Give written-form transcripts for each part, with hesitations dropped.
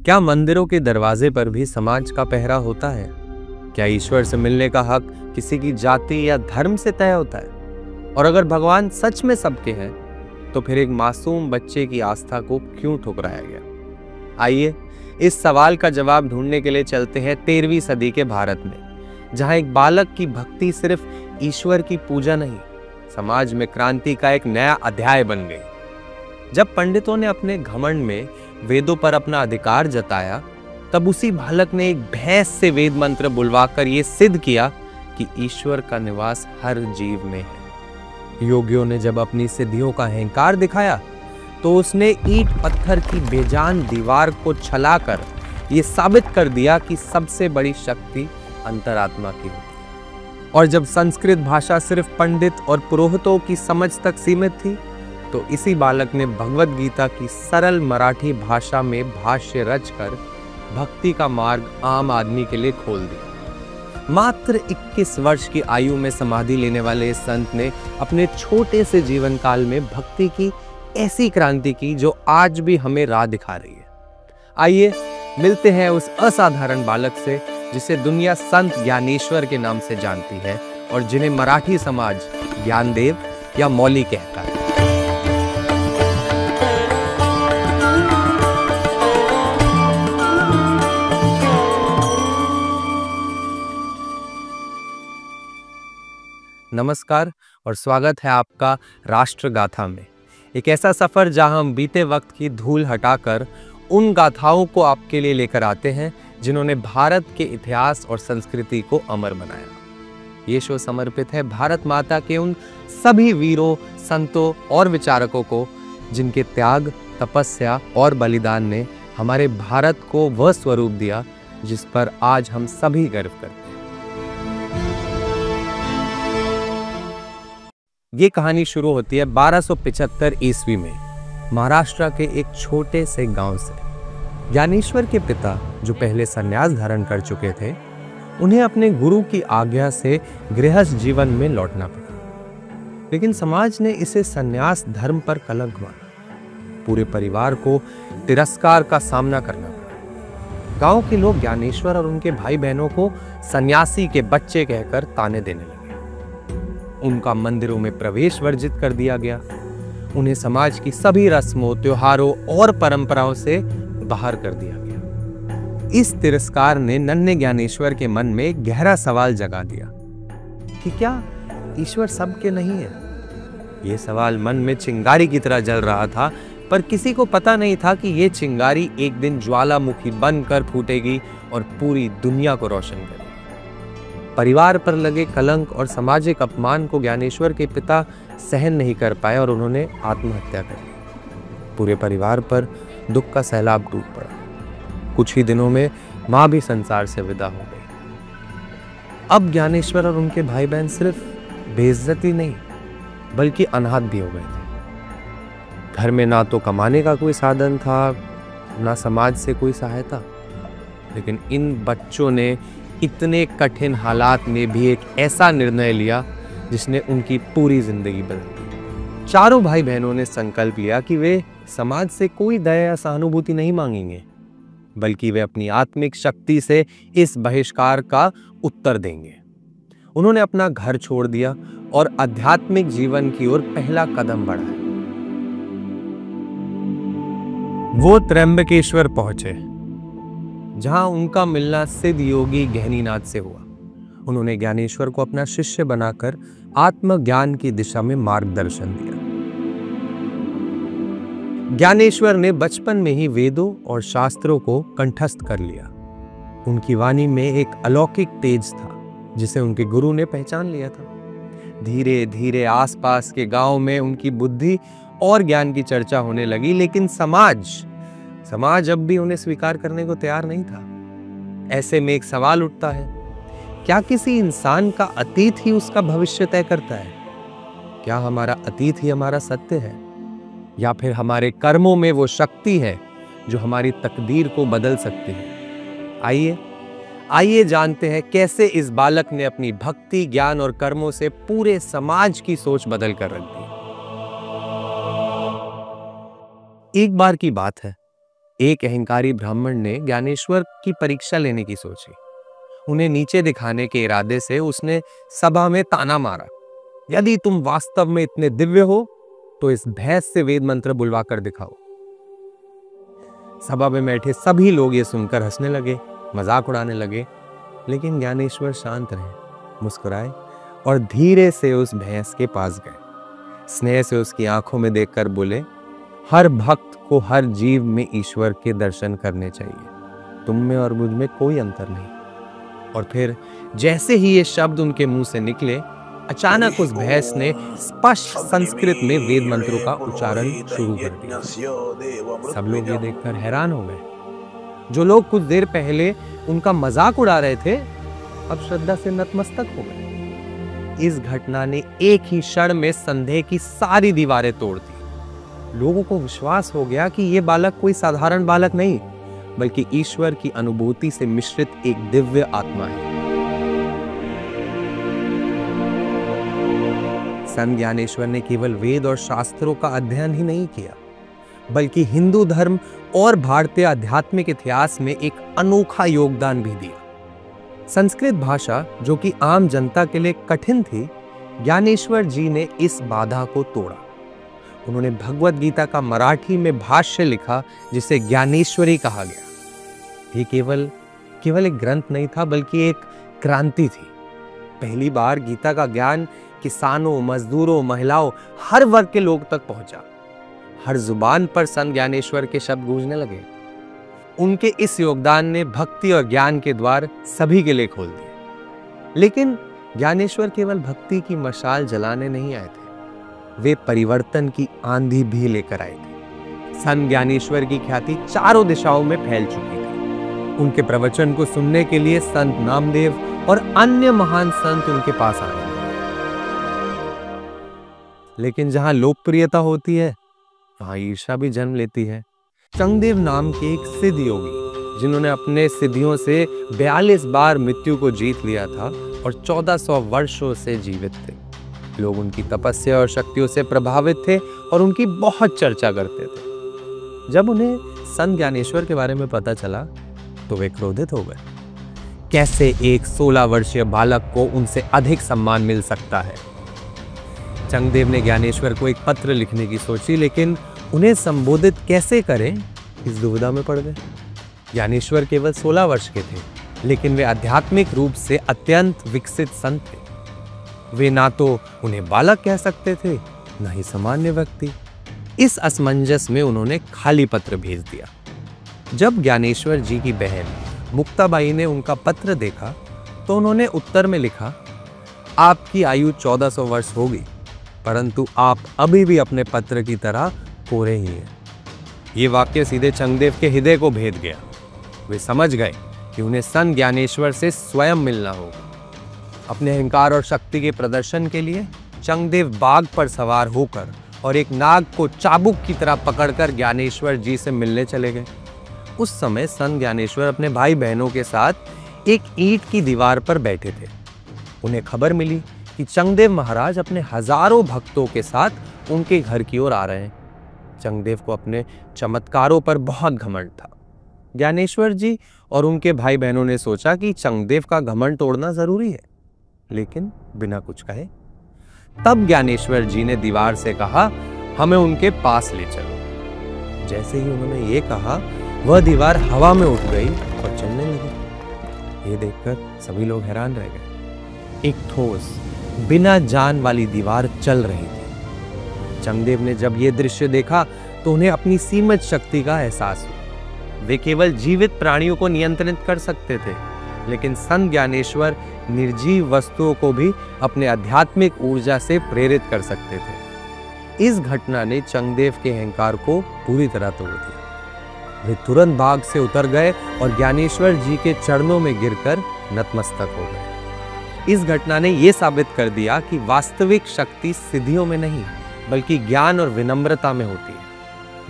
क्या मंदिरों के दरवाजे पर भी समाज का पहरा होता है? क्या ईश्वर से मिलने का हक किसी की जाति या धर्म से तय होता है? और अगर भगवान सच में सबके हैं, तो फिर एक मासूम बच्चे की आस्था को क्यों ठुकराया गया? आइए इस सवाल का जवाब ढूंढने के लिए चलते हैं 13वीं सदी के भारत में, जहां एक बालक की भक्ति सिर्फ ईश्वर की पूजा नहीं, समाज में क्रांति का एक नया अध्याय बन गई। जब पंडितों ने अपने घमंड में वेदों पर अपना अधिकार जताया, तब उसी बालक ने एक भैंस से वेद मंत्र बुलवाकर यह सिद्ध किया कि ईश्वर का निवास हर जीव में है। योगियों ने जब अपनी सिद्धियों का अहंकार दिखाया, तो उसने ईंट पत्थर की बेजान दीवार को छलाकर यह साबित कर दिया कि सबसे बड़ी शक्ति अंतरात्मा की होती है। और जब संस्कृत भाषा सिर्फ पंडित और पुरोहितों की समझ तक सीमित थी, तो इसी बालक ने भगवद गीता की सरल मराठी भाषा में भाष्य रचकर भक्ति का मार्ग आम आदमी के लिए खोल दिया। मात्र 21 वर्ष की आयु में समाधि लेने वाले इस संत ने अपने छोटे से जीवन काल में भक्ति की ऐसी क्रांति की जो आज भी हमें राह दिखा रही है। आइए मिलते हैं उस असाधारण बालक से जिसे दुनिया संत ज्ञानेश्वर के नाम से जानती है और जिन्हें मराठी समाज ज्ञानदेव या मौली कहता है। नमस्कार और स्वागत है आपका राष्ट्र गाथा में, एक ऐसा सफर जहां हम बीते वक्त की धूल हटाकर उन गाथाओं को आपके लिए लेकर आते हैं जिन्होंने भारत के इतिहास और संस्कृति को अमर बनाया। ये शो समर्पित है भारत माता के उन सभी वीरों, संतों और विचारकों को जिनके त्याग, तपस्या और बलिदान ने हमारे भारत को वह स्वरूप दिया जिस पर आज हम सभी गर्व करते हैं। ये कहानी शुरू होती है 1275 ईस्वी में महाराष्ट्र के एक छोटे से गांव से। ज्ञानेश्वर के पिता, जो पहले संन्यास धारण कर चुके थे, उन्हें अपने गुरु की आज्ञा से गृहस्थ जीवन में लौटना पड़ा, लेकिन समाज ने इसे संन्यास धर्म पर कलंक माना। पूरे परिवार को तिरस्कार का सामना करना पड़ा। गांव के लोग ज्ञानेश्वर और उनके भाई बहनों को सन्यासी के बच्चे कहकर ताने देने लगे। उनका मंदिरों में प्रवेश वर्जित कर दिया गया। उन्हें समाज की सभी रस्मों, त्योहारों और परंपराओं से बाहर कर दिया गया। इस तिरस्कार ने नन्हे ज्ञानेश्वर के मन में गहरा सवाल जगा दिया कि क्या ईश्वर सबके नहीं है? यह सवाल मन में चिंगारी की तरह जल रहा था, पर किसी को पता नहीं था कि यह चिंगारी एक दिन ज्वालामुखी बनकर फूटेगी और पूरी दुनिया को रोशन करेगी। परिवार पर लगे कलंक और सामाजिक अपमान को ज्ञानेश्वर के पिता सहन नहीं कर पाए और उन्होंने आत्महत्या कर ली। पूरे परिवार पर दुख का सैलाब टूट पड़ा। कुछ ही दिनों में मां भी संसार से विदा हो गई। अब ज्ञानेश्वर और उनके भाई बहन सिर्फ बेइज्जती नहीं, बल्कि अनाथ भी हो गए थे। घर में ना तो कमाने का कोई साधन था, ना समाज से कोई सहायता। लेकिन इन बच्चों ने इतने कठिन हालात में भी एक ऐसा निर्णय लिया जिसने उनकी पूरी जिंदगी बदल दी। चारों भाई बहनों ने संकल्प लिया कि वे समाज से कोई दया या सहानुभूति नहीं मांगेंगे, बल्कि वे अपनी आत्मिक शक्ति से इस बहिष्कार का उत्तर देंगे। उन्होंने अपना घर छोड़ दिया और आध्यात्मिक जीवन की ओर पहला कदम बढ़ाया। वो त्र्यंबकेश्वर पहुंचे, जहां उनका मिलना सिद्ध योगी गहनीनाथ से हुआ। उन्होंने ज्ञानेश्वर को अपना शिष्य बनाकर आत्मज्ञान की दिशा में मार्गदर्शन दिया। ज्ञानेश्वर ने बचपन में ही वेदों और शास्त्रों को कंठस्थ कर लिया। उनकी वाणी में एक अलौकिक तेज था जिसे उनके गुरु ने पहचान लिया था। धीरे धीरे आसपास के गांव में उनकी बुद्धि और ज्ञान की चर्चा होने लगी, लेकिन समाज अब भी उन्हें स्वीकार करने को तैयार नहीं था। ऐसे में एक सवाल उठता है, क्या किसी इंसान का अतीत ही उसका भविष्य तय करता है? क्या हमारा अतीत ही हमारा सत्य है, या फिर हमारे कर्मों में वो शक्ति है जो हमारी तकदीर को बदल सकती है? आइए जानते हैं कैसे इस बालक ने अपनी भक्ति, ज्ञान और कर्मों से पूरे समाज की सोच बदल कर रख दी। एक बार की बात है, एक अहंकारी ब्राह्मण ने ज्ञानेश्वर की परीक्षा लेने की सोची। उन्हें नीचे दिखाने के इरादे से उसने सभा में ताना मारा, यदि तुम वास्तव में इतने दिव्य हो तो इस भैंस से वेद मंत्र बुलवा कर दिखाओ। सभा में बैठे सभी लोग ये सुनकर हंसने लगे, मजाक उड़ाने लगे, लेकिन ज्ञानेश्वर शांत रहे, मुस्कुराए और धीरे से उस भैंस के पास गए। स्नेह से उसकी आंखों में देखकर बोले, हर भक्त को हर जीव में ईश्वर के दर्शन करने चाहिए, तुम में और मुझ में कोई अंतर नहीं। और फिर जैसे ही ये शब्द उनके मुंह से निकले, अचानक उस भैंस ने स्पष्ट संस्कृत में वेद मंत्रों का उच्चारण शुरू कर दिया। सब लोग ये देखकर हैरान हो गए। जो लोग कुछ देर पहले उनका मजाक उड़ा रहे थे, अब श्रद्धा से नतमस्तक हो गए। इस घटना ने एक ही क्षण में संदेह की सारी दीवारें तोड़ दी। लोगों को विश्वास हो गया कि यह बालक कोई साधारण बालक नहीं, बल्कि ईश्वर की अनुभूति से मिश्रित एक दिव्य आत्मा है। संत ज्ञानेश्वर ने केवल वेद और शास्त्रों का अध्ययन ही नहीं किया, बल्कि हिंदू धर्म और भारतीय आध्यात्मिक इतिहास में एक अनोखा योगदान भी दिया। संस्कृत भाषा, जो कि आम जनता के लिए कठिन थी, ज्ञानेश्वर जी ने इस बाधा को तोड़ा। उन्होंने भगवत गीता का मराठी में भाष्य लिखा, जिसे ज्ञानेश्वरी कहा गया। ये केवल एक ग्रंथ नहीं था, बल्कि एक क्रांति थी। पहली बार गीता का ज्ञान किसानों, मजदूरों, महिलाओं, हर वर्ग के लोग तक पहुंचा। हर जुबान पर संत ज्ञानेश्वर के शब्द गूंजने लगे। उनके इस योगदान ने भक्ति और ज्ञान के द्वार सभी के लिए खोल दिए। लेकिन ज्ञानेश्वर केवल भक्ति की मशाल जलाने नहीं आए थे, वे परिवर्तन की आंधी भी लेकर आए थे। संत ज्ञानेश्वर की ख्याति चारों दिशाओं में फैल चुकी थी। उनके प्रवचन को सुनने के लिए संत नामदेव और अन्य महान संत उनके पास आने लगे। लेकिन जहां लोकप्रियता होती है, वहां ईर्ष्या भी जन्म लेती है। चंगदेव नाम के एक सिद्ध योगी, जिन्होंने अपने सिद्धियों से 42 बार मृत्यु को जीत लिया था और 1400 वर्षों से जीवित थे। लोग उनकी तपस्या और शक्तियों से प्रभावित थे और उनकी बहुत चर्चा करते थे। जब उन्हें संत ज्ञानेश्वर के बारे में पता चला, तो वे क्रोधित हो गए। कैसे एक 16 वर्षीय बालक को उनसे अधिक सम्मान मिल सकता है? चंगदेव ने ज्ञानेश्वर को एक पत्र लिखने की सोची, लेकिन उन्हें संबोधित कैसे करें, इस दुविधा में पड़ गए। ज्ञानेश्वर केवल 16 वर्ष के थे, लेकिन वे आध्यात्मिक रूप से अत्यंत विकसित संत थे। वे ना तो उन्हें बालक कह सकते थे, न ही सामान्य व्यक्ति। इस असमंजस में उन्होंने खाली पत्र भेज दिया। जब ज्ञानेश्वर जी की बहन मुक्ताबाई ने उनका पत्र देखा, तो उन्होंने उत्तर में लिखा, आपकी आयु 1400 वर्ष होगी, परंतु आप अभी भी अपने पत्र की तरह कोरे ही हैं। ये वाक्य सीधे चंगदेव के हृदय को भेद गया। वे समझ गए कि उन्हें संत ज्ञानेश्वर से स्वयं मिलना होगा। अपने अहंकार और शक्ति के प्रदर्शन के लिए चंगदेव बाघ पर सवार होकर और एक नाग को चाबुक की तरह पकड़कर ज्ञानेश्वर जी से मिलने चले गए। उस समय संत ज्ञानेश्वर अपने भाई बहनों के साथ एक ईंट की दीवार पर बैठे थे। उन्हें खबर मिली कि चंगदेव महाराज अपने हजारों भक्तों के साथ उनके घर की ओर आ रहे हैं। चंगदेव को अपने चमत्कारों पर बहुत घमंड था। ज्ञानेश्वर जी और उनके भाई बहनों ने सोचा कि चंगदेव का घमंड तोड़ना जरूरी है, लेकिन बिना कुछ कहे। तब ज्ञानेश्वर जी ने दीवार से कहा, हमें उनके पास ले चलो। जैसे ही उन्होंने ये कहा, वह दीवार हवा में उठ गई और चलने लगी। ये देखकर सभी लोग हैरान रह गए। एक ठोस, बिना जान वाली दीवार चल रही थी। चंगदेव ने जब यह दृश्य देखा, तो उन्हें अपनी सीमित शक्ति का एहसास हुआ। वे केवल जीवित प्राणियों को नियंत्रित कर सकते थे, लेकिन संत ज्ञानेश्वर निर्जीव वस्तुओं को भी अपने आध्यात्मिक ऊर्जा से प्रेरित कर सकते थे। इस घटना ने चंगदेव के अहंकार को पूरी तरह तोड़ दिया। वे तुरंत बाघ से उतर गए और ज्ञानेश्वर जी के चरणों में गिरकर नतमस्तक हो गए। इस घटना ने यह साबित कर दिया कि वास्तविक शक्ति सिद्धियों में नहीं, बल्कि ज्ञान और विनम्रता में होती है।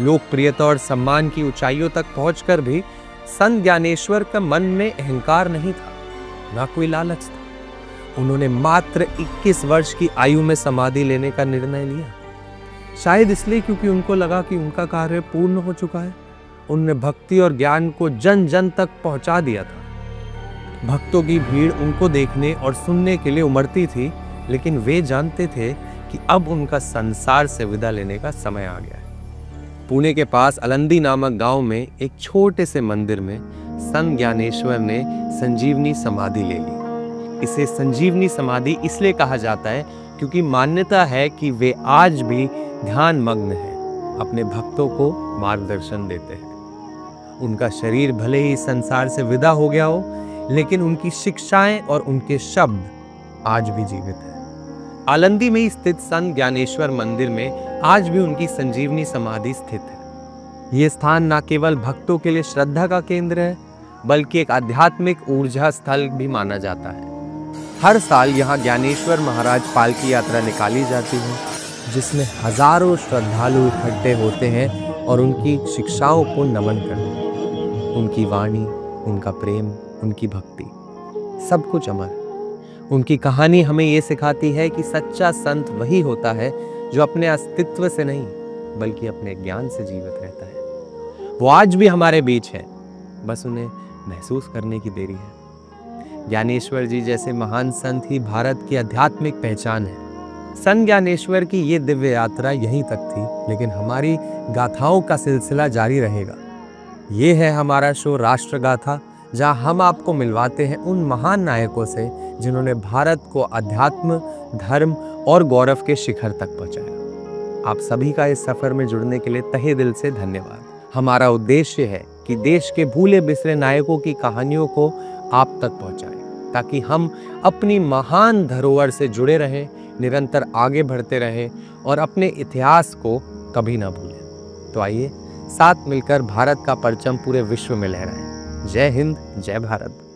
लोकप्रियता और सम्मान की ऊंचाइयों तक पहुंचकर भी संत ज्ञानेश्वर का मन में अहंकार नहीं था, ना कोई लालच था। उन्होंने मात्र 21 वर्ष की आयु में समाधि लेने का निर्णय लिया। शायद इसलिए क्योंकि उनको लगा कि उनका कार्य पूर्ण हो चुका है उनने भक्ति और ज्ञान को जन जन तक पहुंचा दिया था। भक्तों की भीड़ उनको देखने और सुनने के लिए उमड़ती थी, लेकिन वे जानते थे कि अब उनका संसार से विदा लेने का समय आ गया है। पुणे के पास अलंदी नामक गांव में एक छोटे से मंदिर में संत ज्ञानेश्वर ने संजीवनी समाधि ले ली। इसे संजीवनी समाधि इसलिए कहा जाता है क्योंकि मान्यता है कि वे आज भी ध्यान मग्न हैं, अपने भक्तों को मार्गदर्शन देते हैं। उनका शरीर भले ही संसार से विदा हो गया हो, लेकिन उनकी शिक्षाएं और उनके शब्द आज भी जीवित हैं। आलंदी में स्थित संत ज्ञानेश्वर मंदिर में आज भी उनकी संजीवनी समाधि स्थित है। ये स्थान न केवल भक्तों के लिए श्रद्धा का केंद्र है, बल्कि एक आध्यात्मिक ऊर्जा स्थल भी माना जाता है। हर साल यहाँ ज्ञानेश्वर महाराज पालकी यात्रा निकाली जाती है, जिसमें हजारों श्रद्धालु इकट्ठे होते हैं और उनकी शिक्षाओं को नमन करते हैं। उनकी वाणी, उनका प्रेम, उनकी भक्ति, सब कुछ अमर। उनकी कहानी हमें ये सिखाती है कि सच्चा संत वही होता है जो अपने अस्तित्व से नहीं, बल्कि अपने ज्ञान से जीवित रहता है। वो आज भी हमारे बीच है, बस उन्हें महसूस करने की देरी है। ज्ञानेश्वर जी जैसे महान संत ही भारत की आध्यात्मिक पहचान है। संत ज्ञानेश्वर की ये दिव्य यात्रा यहीं तक थी, लेकिन हमारी गाथाओं का सिलसिला जारी रहेगा। ये है हमारा शो राष्ट्र गाथा, जहां हम आपको मिलवाते हैं उन महान नायकों से जिन्होंने भारत को अध्यात्म, धर्म और गौरव के शिखर तक पहुंचाया। आप सभी का इस सफर में जुड़ने के लिए तहे दिल से धन्यवाद। हमारा उद्देश्य है कि देश के भूले बिसरे नायकों की कहानियों को आप तक पहुंचाएं, ताकि हम अपनी महान धरोहर से जुड़े रहें, निरंतर आगे बढ़ते रहें और अपने इतिहास को कभी ना भूलें। तो आइए साथ मिलकर भारत का परचम पूरे विश्व में लहराएं। जय हिंद, जय भारत।